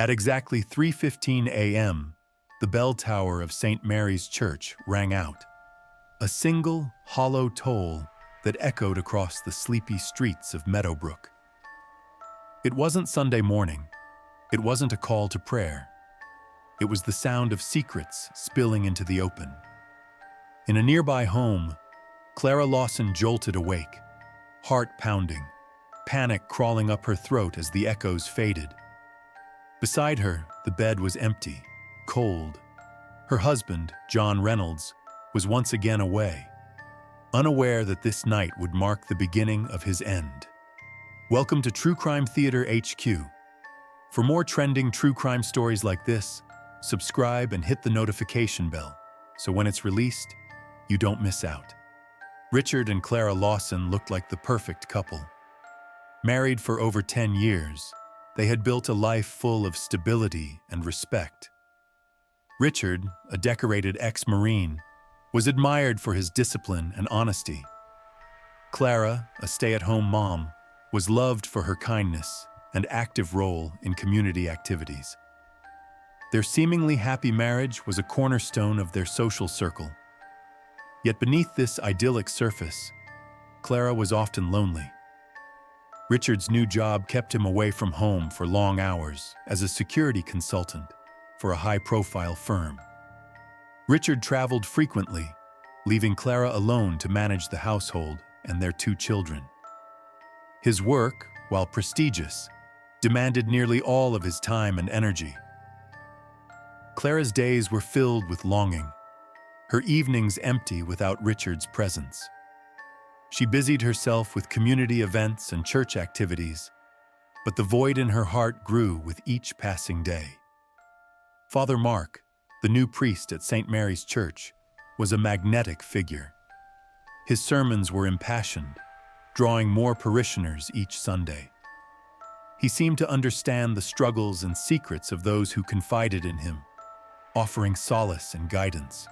At exactly 3:15 a.m., the bell tower of St. Mary's Church rang out, a single, hollow toll that echoed across the sleepy streets of Meadowbrook. It wasn't Sunday morning. It wasn't a call to prayer. It was the sound of secrets spilling into the open. In a nearby home, Clara Lawson jolted awake, heart pounding, panic crawling up her throat as the echoes faded. Beside her, the bed was empty, cold. Her husband, John Reynolds, was once again away, unaware that this night would mark the beginning of his end. Welcome to True Crime Theater HQ. For more trending true crime stories like this, subscribe and hit the notification bell, so when it's released, you don't miss out. Richard and Clara Lawson looked like the perfect couple. Married for over 10 years, they had built a life full of stability and respect. Richard, a decorated ex-Marine, was admired for his discipline and honesty. Clara, a stay-at-home mom, was loved for her kindness and active role in community activities. Their seemingly happy marriage was a cornerstone of their social circle. Yet beneath this idyllic surface, Clara was often lonely. Richard's new job kept him away from home for long hours as a security consultant for a high-profile firm. Richard traveled frequently, leaving Clara alone to manage the household and their 2 children. His work, while prestigious, demanded nearly all of his time and energy. Clara's days were filled with longing, her evenings empty without Richard's presence. She busied herself with community events and church activities, but the void in her heart grew with each passing day. Father Mark, the new priest at St. Mary's Church, was a magnetic figure. His sermons were impassioned, drawing more parishioners each Sunday. He seemed to understand the struggles and secrets of those who confided in him, offering solace and guidance.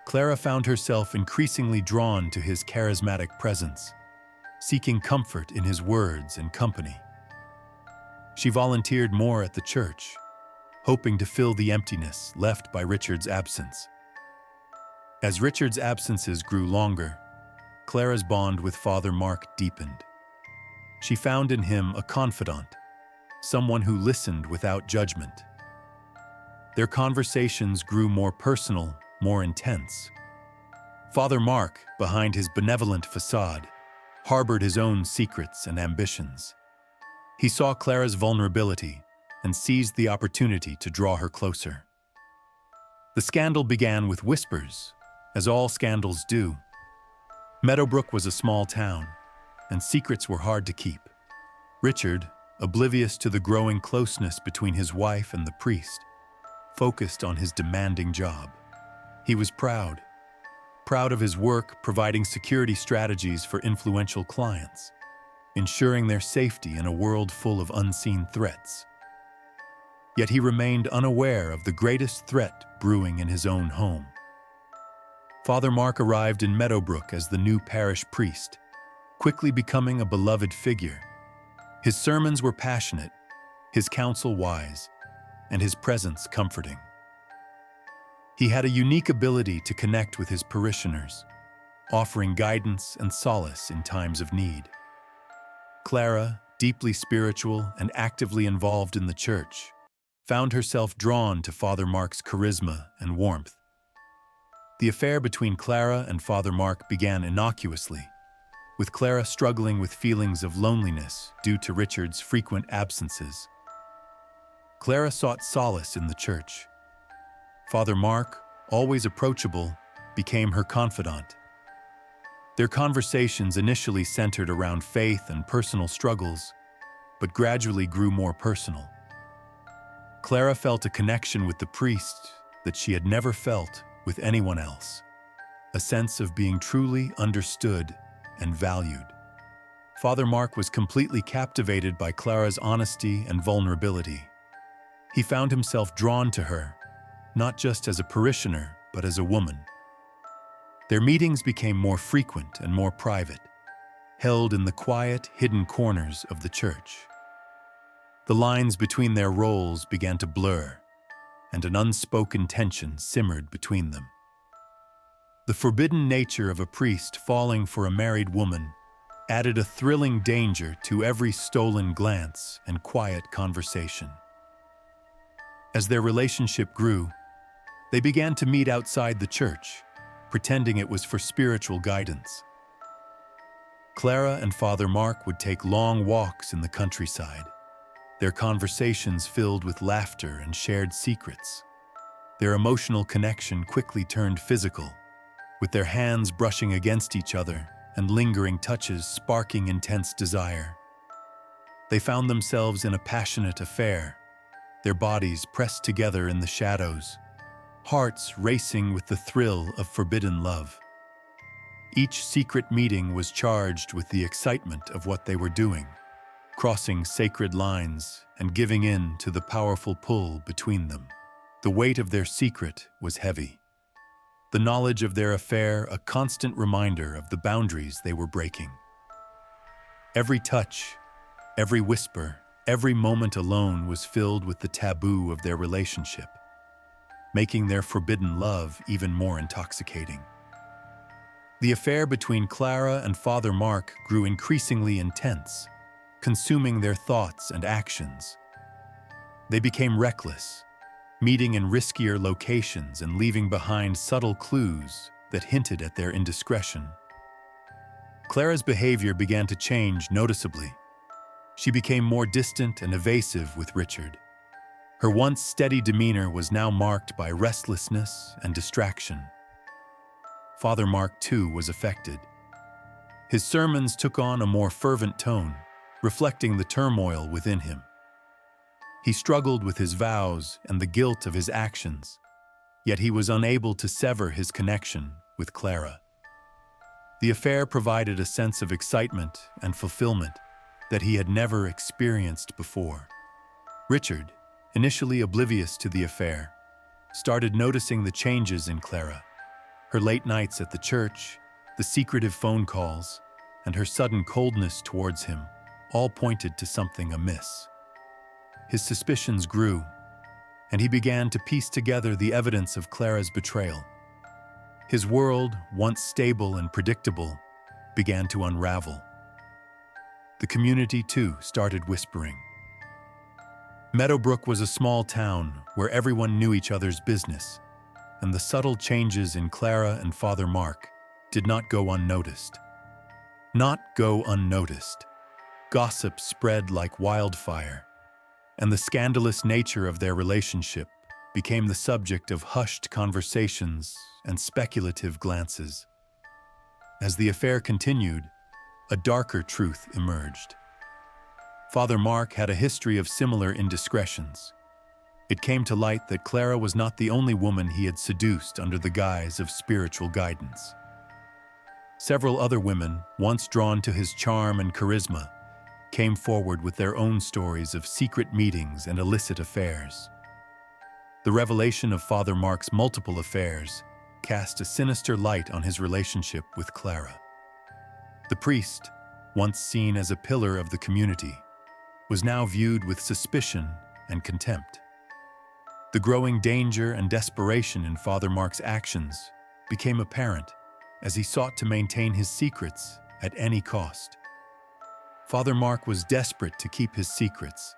Clara found herself increasingly drawn to his charismatic presence, seeking comfort in his words and company. She volunteered more at the church, hoping to fill the emptiness left by Richard's absence. As Richard's absences grew longer, Clara's bond with Father Mark deepened. She found in him a confidant, someone who listened without judgment. Their conversations grew more personal, more intense. Father Mark, behind his benevolent facade, harbored his own secrets and ambitions. He saw Clara's vulnerability and seized the opportunity to draw her closer. The scandal began with whispers, as all scandals do. Meadowbrook was a small town, and secrets were hard to keep. Richard, oblivious to the growing closeness between his wife and the priest, focused on his demanding job. He was proud of his work providing security strategies for influential clients, ensuring their safety in a world full of unseen threats. Yet he remained unaware of the greatest threat brewing in his own home. Father Mark arrived in Meadowbrook as the new parish priest, quickly becoming a beloved figure. His sermons were passionate, his counsel wise, and his presence comforting. He had a unique ability to connect with his parishioners, offering guidance and solace in times of need. Clara, deeply spiritual and actively involved in the church, found herself drawn to Father Mark's charisma and warmth. The affair between Clara and Father Mark began innocuously, with Clara struggling with feelings of loneliness due to Richard's frequent absences. Clara sought solace in the church. Father Mark, always approachable, became her confidant. Their conversations initially centered around faith and personal struggles, but gradually grew more personal. Clara felt a connection with the priest that she had never felt with anyone else, a sense of being truly understood and valued. Father Mark was completely captivated by Clara's honesty and vulnerability. He found himself drawn to her, not just as a parishioner, but as a woman. Their meetings became more frequent and more private, held in the quiet, hidden corners of the church. The lines between their roles began to blur, and an unspoken tension simmered between them. The forbidden nature of a priest falling for a married woman added a thrilling danger to every stolen glance and quiet conversation. As their relationship grew, they began to meet outside the church, pretending it was for spiritual guidance. Clara and Father Mark would take long walks in the countryside, their conversations filled with laughter and shared secrets. Their emotional connection quickly turned physical, with their hands brushing against each other and lingering touches sparking intense desire. They found themselves in a passionate affair, their bodies pressed together in the shadows, hearts racing with the thrill of forbidden love. Each secret meeting was charged with the excitement of what they were doing, crossing sacred lines and giving in to the powerful pull between them. The weight of their secret was heavy, the knowledge of their affair a constant reminder of the boundaries they were breaking. Every touch, every whisper, every moment alone was filled with the taboo of their relationship, making their forbidden love even more intoxicating. The affair between Clara and Father Mark grew increasingly intense, consuming their thoughts and actions. They became reckless, meeting in riskier locations and leaving behind subtle clues that hinted at their indiscretion. Clara's behavior began to change noticeably. She became more distant and evasive with Richard. Her once steady demeanor was now marked by restlessness and distraction. Father Mark, too, was affected. His sermons took on a more fervent tone, reflecting the turmoil within him. He struggled with his vows and the guilt of his actions, yet he was unable to sever his connection with Clara. The affair provided a sense of excitement and fulfillment that he had never experienced before. Richard, initially oblivious to the affair, started noticing the changes in Clara. Her late nights at the church, the secretive phone calls, and her sudden coldness towards him all pointed to something amiss. His suspicions grew, and he began to piece together the evidence of Clara's betrayal. His world, once stable and predictable, began to unravel. The community, too, started whispering. Meadowbrook was a small town where everyone knew each other's business, and the subtle changes in Clara and Father Mark did not go unnoticed. Gossip spread like wildfire, and the scandalous nature of their relationship became the subject of hushed conversations and speculative glances. As the affair continued, a darker truth emerged. Father Mark had a history of similar indiscretions. It came to light that Clara was not the only woman he had seduced under the guise of spiritual guidance. Several other women, once drawn to his charm and charisma, came forward with their own stories of secret meetings and illicit affairs. The revelation of Father Mark's multiple affairs cast a sinister light on his relationship with Clara. The priest, once seen as a pillar of the community, was now viewed with suspicion and contempt. The growing danger and desperation in Father Mark's actions became apparent as he sought to maintain his secrets at any cost. Father Mark was desperate to keep his secrets,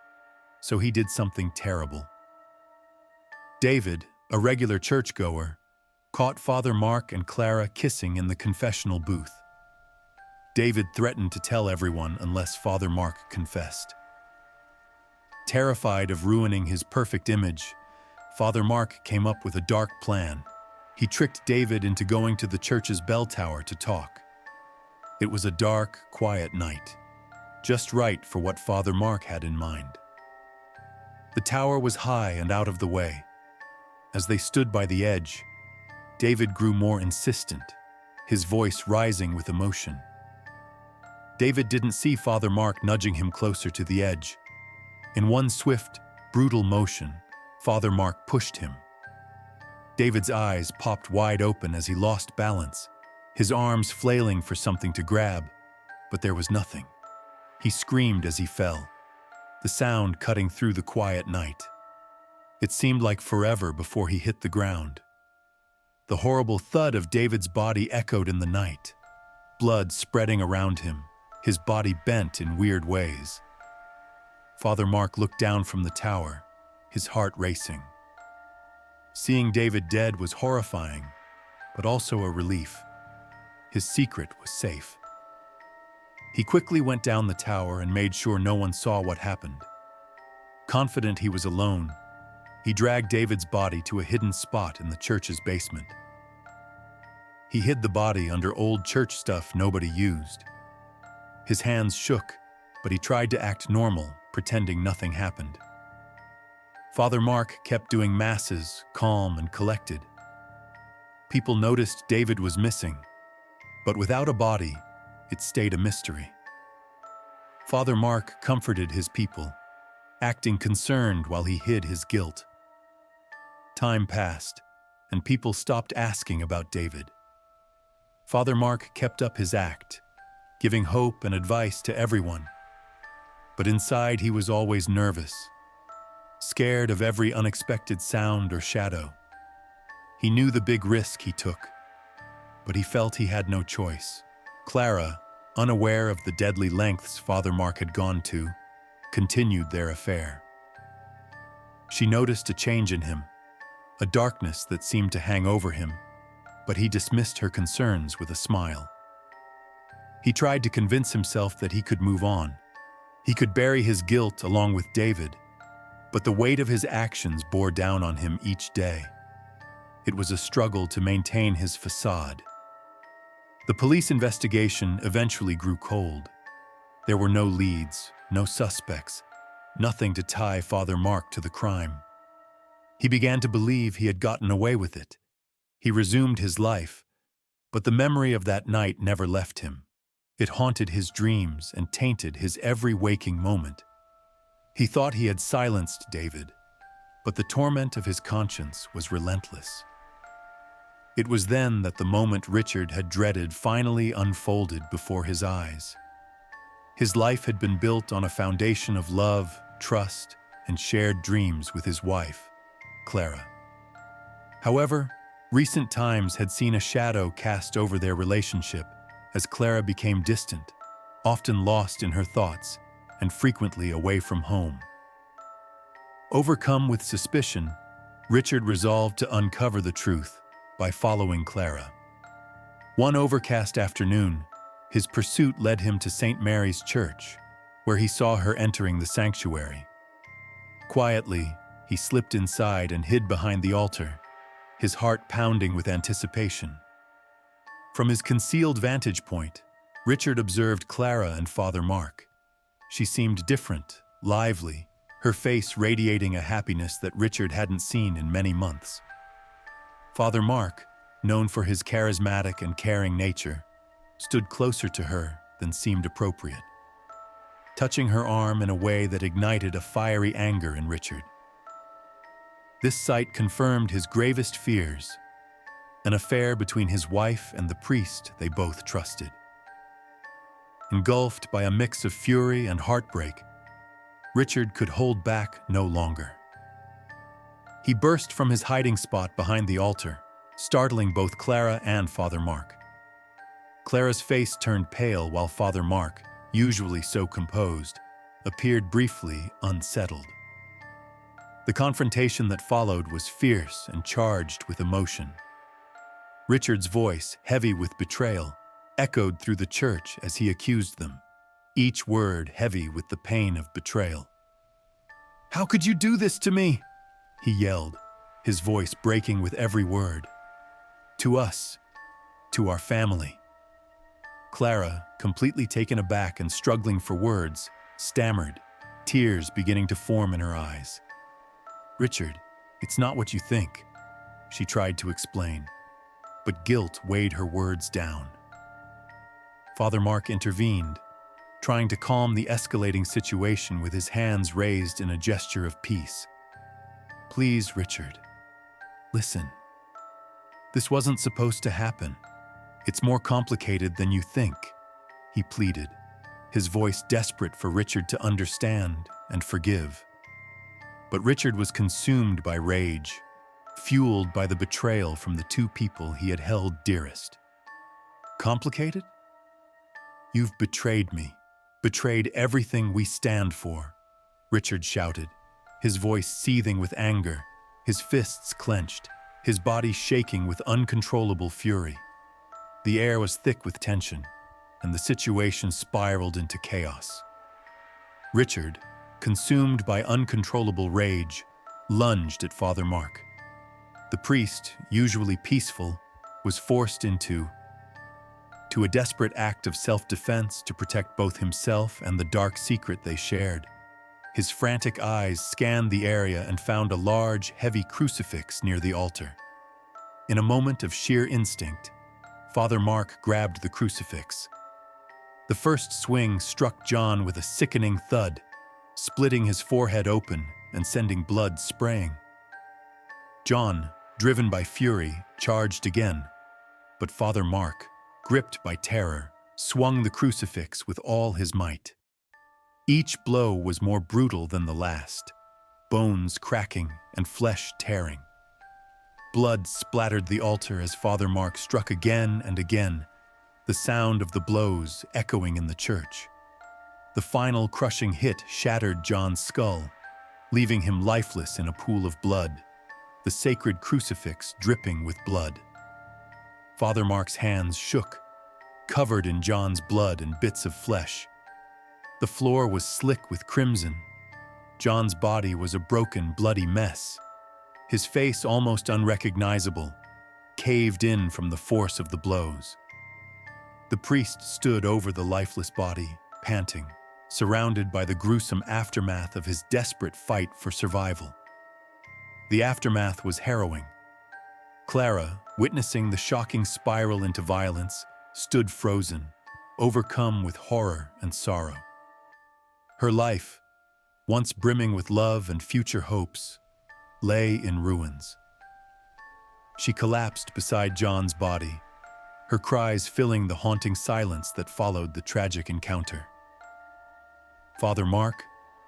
so he did something terrible. David, a regular churchgoer, caught Father Mark and Clara kissing in the confessional booth. David threatened to tell everyone unless Father Mark confessed. Terrified of ruining his perfect image, Father Mark came up with a dark plan. He tricked David into going to the church's bell tower to talk. It was a dark, quiet night, just right for what Father Mark had in mind. The tower was high and out of the way. As they stood by the edge, David grew more insistent, his voice rising with emotion. David didn't see Father Mark nudging him closer to the edge. In one swift, brutal motion, Father Mark pushed him. David's eyes popped wide open as he lost balance, his arms flailing for something to grab, but there was nothing. He screamed as he fell. the sound cutting through the quiet night. It seemed like forever before he hit the ground. The horrible thud of David's body echoed in the night, blood spreading around him, his body bent in weird ways. Father Mark looked down from the tower, his heart racing. Seeing David dead was horrifying, but also a relief. His secret was safe. He quickly went down the tower and made sure no one saw what happened. Confident he was alone, he dragged David's body to a hidden spot in the church's basement. He hid the body under old church stuff nobody used. His hands shook, but he tried to act normal, pretending nothing happened. Father Mark kept doing masses, calm and collected. People noticed David was missing, but without a body, it stayed a mystery. Father Mark comforted his people, acting concerned while he hid his guilt. Time passed, and people stopped asking about David. Father Mark kept up his act, giving hope and advice to everyone. But inside he was always nervous, scared of every unexpected sound or shadow. He knew the big risk he took, but he felt he had no choice. Clara, unaware of the deadly lengths Father Mark had gone to, continued their affair. She noticed a change in him, a darkness that seemed to hang over him, but he dismissed her concerns with a smile. He tried to convince himself that he could move on. He could bury his guilt along with David, but the weight of his actions bore down on him each day. It was a struggle to maintain his facade. The police investigation eventually grew cold. There were no leads, no suspects, nothing to tie Father Mark to the crime. He began to believe he had gotten away with it. He resumed his life, but the memory of that night never left him. It haunted his dreams and tainted his every waking moment. He thought he had silenced David, but the torment of his conscience was relentless. It was then that the moment Richard had dreaded finally unfolded before his eyes. His life had been built on a foundation of love, trust, and shared dreams with his wife, Clara. However, recent times had seen a shadow cast over their relationship as Clara became distant, often lost in her thoughts and frequently away from home. Overcome with suspicion, Richard resolved to uncover the truth by following Clara. One overcast afternoon, his pursuit led him to St. Mary's Church, where he saw her entering the sanctuary. Quietly, he slipped inside and hid behind the altar, his heart pounding with anticipation. From his concealed vantage point, Richard observed Clara and Father Mark. She seemed different, lively, her face radiating a happiness that Richard hadn't seen in many months. Father Mark, known for his charismatic and caring nature, stood closer to her than seemed appropriate, touching her arm in a way that ignited a fiery anger in Richard. This sight confirmed his gravest fears, an affair between his wife and the priest they both trusted. Engulfed by a mix of fury and heartbreak, Richard could hold back no longer. He burst from his hiding spot behind the altar, startling both Clara and Father Mark. Clara's face turned pale while Father Mark, usually so composed, appeared briefly unsettled. The confrontation that followed was fierce and charged with emotion. Richard's voice, heavy with betrayal, echoed through the church as he accused them, each word heavy with the pain of betrayal. "How could you do this to me?" he yelled, his voice breaking with every word. "To us, to our family." Clara, completely taken aback and struggling for words, stammered, tears beginning to form in her eyes. "Richard, it's not what you think," she tried to explain, but guilt weighed her words down. Father Mark intervened, trying to calm the escalating situation with his hands raised in a gesture of peace. "Please, Richard, listen. This wasn't supposed to happen. It's more complicated than you think," he pleaded, his voice desperate for Richard to understand and forgive. But Richard was consumed by rage, fueled by the betrayal from the two people he had held dearest. Complicated? You've betrayed me, betrayed everything we stand for, Richard shouted, his voice seething with anger, his fists clenched, his body shaking with uncontrollable fury. The air was thick with tension, and the situation spiraled into chaos. Richard, consumed by uncontrollable rage, lunged at Father Mark. The priest, usually peaceful, was forced into a desperate act of self-defense to protect both himself and the dark secret they shared. His frantic eyes scanned the area and found a large, heavy crucifix near the altar. In a moment of sheer instinct, Father Mark grabbed the crucifix. The first swing struck John with a sickening thud, splitting his forehead open and sending blood spraying. John, driven by fury, charged again, but Father Mark, gripped by terror, swung the crucifix with all his might. Each blow was more brutal than the last, bones cracking and flesh tearing. Blood splattered the altar as Father Mark struck again and again, the sound of the blows echoing in the church. The final crushing hit shattered John's skull, leaving him lifeless in a pool of blood, the sacred crucifix dripping with blood. Father Mark's hands shook, covered in John's blood and bits of flesh. The floor was slick with crimson. John's body was a broken, bloody mess, his face almost unrecognizable, caved in from the force of the blows. The priest stood over the lifeless body, panting, surrounded by the gruesome aftermath of his desperate fight for survival. The aftermath was harrowing. Clara, witnessing the shocking spiral into violence, stood frozen, overcome with horror and sorrow. Her life, once brimming with love and future hopes, lay in ruins. She collapsed beside John's body, her cries filling the haunting silence that followed the tragic encounter. Father Mark,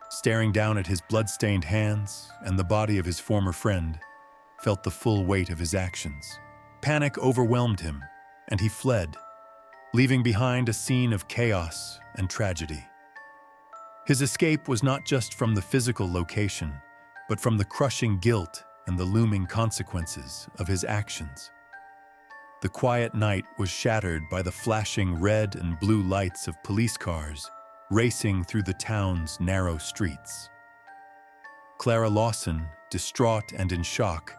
staring down at his blood-stained hands and the body of his former friend, felt the full weight of his actions. Panic overwhelmed him, and he fled, leaving behind a scene of chaos and tragedy. His escape was not just from the physical location, but from the crushing guilt and the looming consequences of his actions. The quiet night was shattered by the flashing red and blue lights of police cars racing through the town's narrow streets. Clara Lawson, distraught and in shock,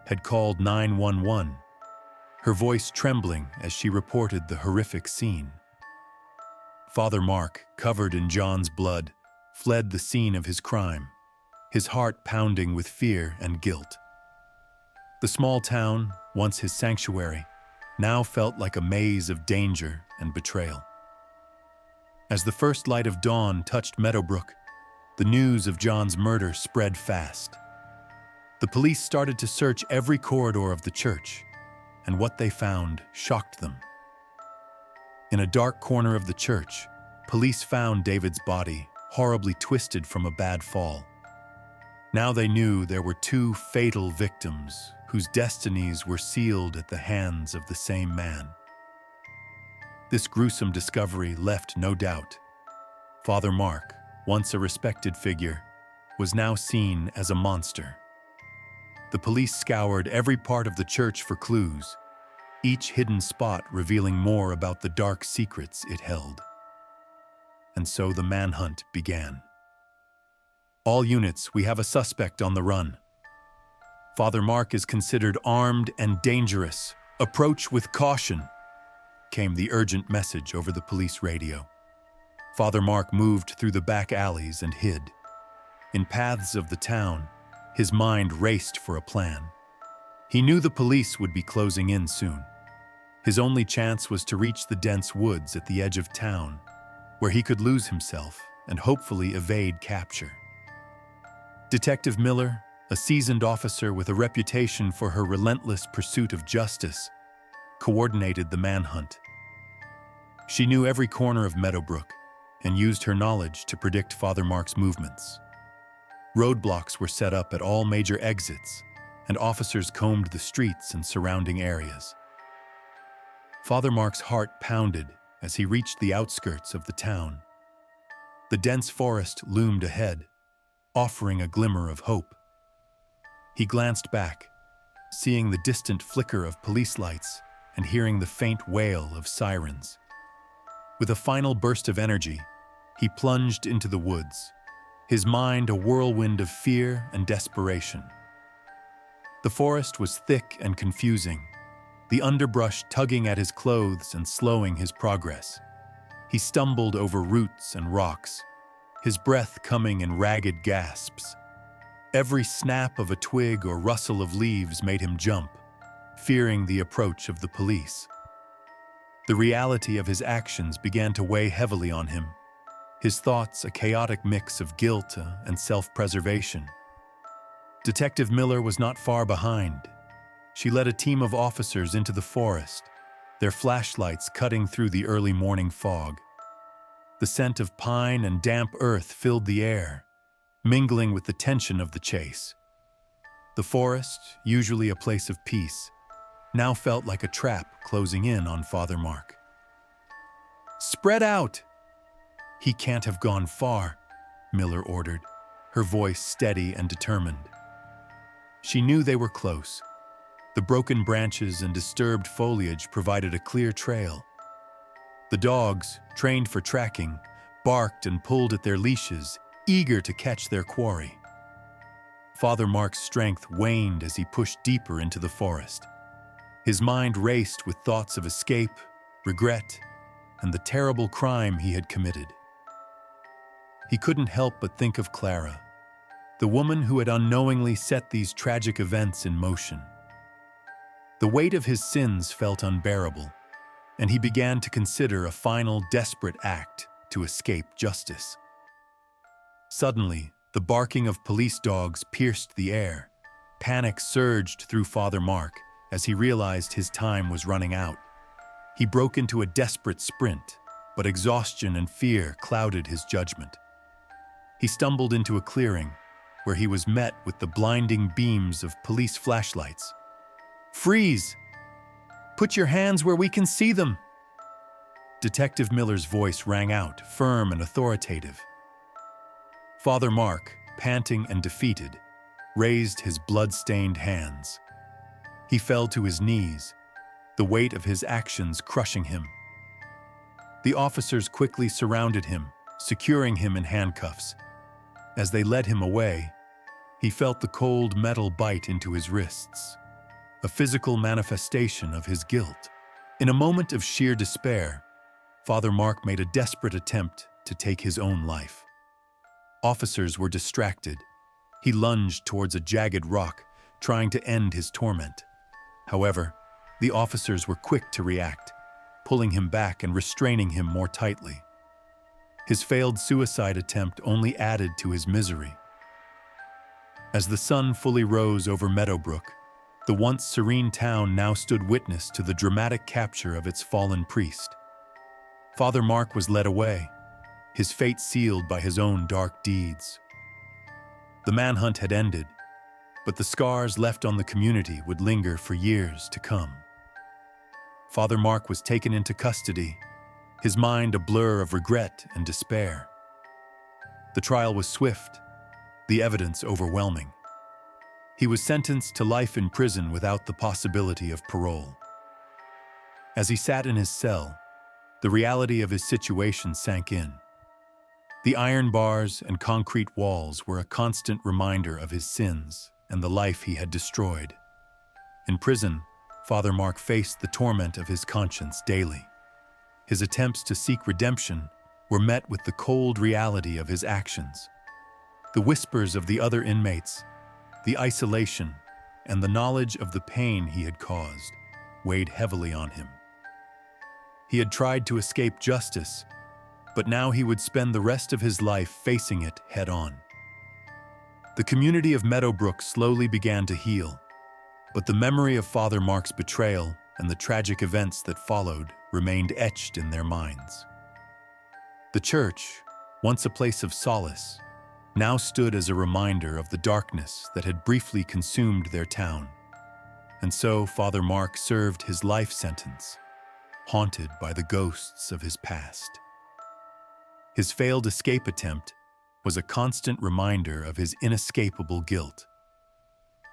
had called 911, her voice trembling as she reported the horrific scene. Father Mark, covered in John's blood, fled the scene of his crime, his heart pounding with fear and guilt. The small town, once his sanctuary, now felt like a maze of danger and betrayal. As the first light of dawn touched Meadowbrook, the news of John's murder spread fast. The police started to search every corridor of the church, and what they found shocked them. In a dark corner of the church, police found David's body, horribly twisted from a bad fall. Now they knew there were two fatal victims whose destinies were sealed at the hands of the same man. This gruesome discovery left no doubt. Father Mark, once a respected figure, was now seen as a monster. The police scoured every part of the church for clues, each hidden spot revealing more about the dark secrets it held. And so the manhunt began. All units, we have a suspect on the run. Father Mark is considered armed and dangerous. Approach with caution, came the urgent message over the police radio. Father Mark moved through the back alleys and hid. In paths of the town, his mind raced for a plan. He knew the police would be closing in soon. His only chance was to reach the dense woods at the edge of town, where he could lose himself and hopefully evade capture. Detective Miller, a seasoned officer with a reputation for her relentless pursuit of justice, coordinated the manhunt. She knew every corner of Meadowbrook and used her knowledge to predict Father Mark's movements. Roadblocks were set up at all major exits, and officers combed the streets and surrounding areas. Father Mark's heart pounded as he reached the outskirts of the town. The dense forest loomed ahead, offering a glimmer of hope. He glanced back, seeing the distant flicker of police lights and hearing the faint wail of sirens. With a final burst of energy, he plunged into the woods, his mind a whirlwind of fear and desperation. The forest was thick and confusing, the underbrush tugging at his clothes and slowing his progress. He stumbled over roots and rocks, his breath coming in ragged gasps. Every snap of a twig or rustle of leaves made him jump, fearing the approach of the police. The reality of his actions began to weigh heavily on him, his thoughts a chaotic mix of guilt and self-preservation. Detective Miller was not far behind. She led a team of officers into the forest, their flashlights cutting through the early morning fog. The scent of pine and damp earth filled the air, mingling with the tension of the chase. The forest, usually a place of peace, now felt like a trap closing in on Father Mark. "Spread out!" "He can't have gone far," Miller ordered, her voice steady and determined. She knew they were close. The broken branches and disturbed foliage provided a clear trail. The dogs, trained for tracking, barked and pulled at their leashes, eager to catch their quarry. Father Mark's strength waned as he pushed deeper into the forest. His mind raced with thoughts of escape, regret, and the terrible crime he had committed. He couldn't help but think of Clara, the woman who had unknowingly set these tragic events in motion. The weight of his sins felt unbearable, and he began to consider a final desperate act to escape justice. Suddenly, the barking of police dogs pierced the air. Panic surged through Father Mark as he realized his time was running out. He broke into a desperate sprint, but exhaustion and fear clouded his judgment. He stumbled into a clearing where he was met with the blinding beams of police flashlights. "Freeze! Put your hands where we can see them!" Detective Miller's voice rang out, firm and authoritative. Father Mark, panting and defeated, raised his blood-stained hands. He fell to his knees, the weight of his actions crushing him. The officers quickly surrounded him, securing him in handcuffs. As they led him away, he felt the cold metal bite into his wrists, a physical manifestation of his guilt. In a moment of sheer despair, Father Mark made a desperate attempt to take his own life. Officers were distracted. He lunged towards a jagged rock, trying to end his torment. However, the officers were quick to react, pulling him back and restraining him more tightly. His failed suicide attempt only added to his misery. As the sun fully rose over Meadowbrook, the once serene town now stood witness to the dramatic capture of its fallen priest. Father Mark was led away, his fate sealed by his own dark deeds. The manhunt had ended, but the scars left on the community would linger for years to come. Father Mark was taken into custody, his mind a blur of regret and despair. The trial was swift, the evidence overwhelming. He was sentenced to life in prison without the possibility of parole. As he sat in his cell, the reality of his situation sank in. The iron bars and concrete walls were a constant reminder of his sins and the life he had destroyed. In prison, Father Mark faced the torment of his conscience daily. His attempts to seek redemption were met with the cold reality of his actions. The whispers of the other inmates, the isolation, and the knowledge of the pain he had caused weighed heavily on him. He had tried to escape justice, but now he would spend the rest of his life facing it head-on. The community of Meadowbrook slowly began to heal, but the memory of Father Mark's betrayal and the tragic events that followed remained etched in their minds. The church, once a place of solace, now stood as a reminder of the darkness that had briefly consumed their town. And so Father Mark served his life sentence, haunted by the ghosts of his past. His failed escape attempt was a constant reminder of his inescapable guilt.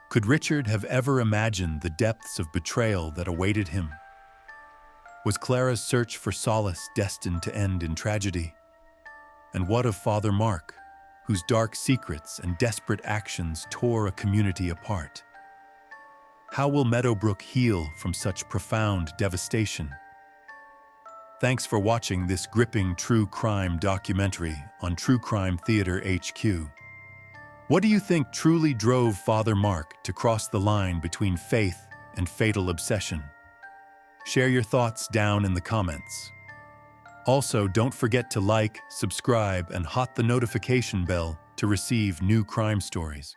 Could Richard have ever imagined the depths of betrayal that awaited him? Was Clara's search for solace destined to end in tragedy? And what of Father Mark, whose dark secrets and desperate actions tore a community apart? How will Meadowbrook heal from such profound devastation? Thanks for watching this gripping true crime documentary on True Crime Theater HQ. What do you think truly drove Father Mark to cross the line between faith and fatal obsession? Share your thoughts down in the comments. Also, don't forget to like, subscribe, and hot the notification bell to receive new crime stories.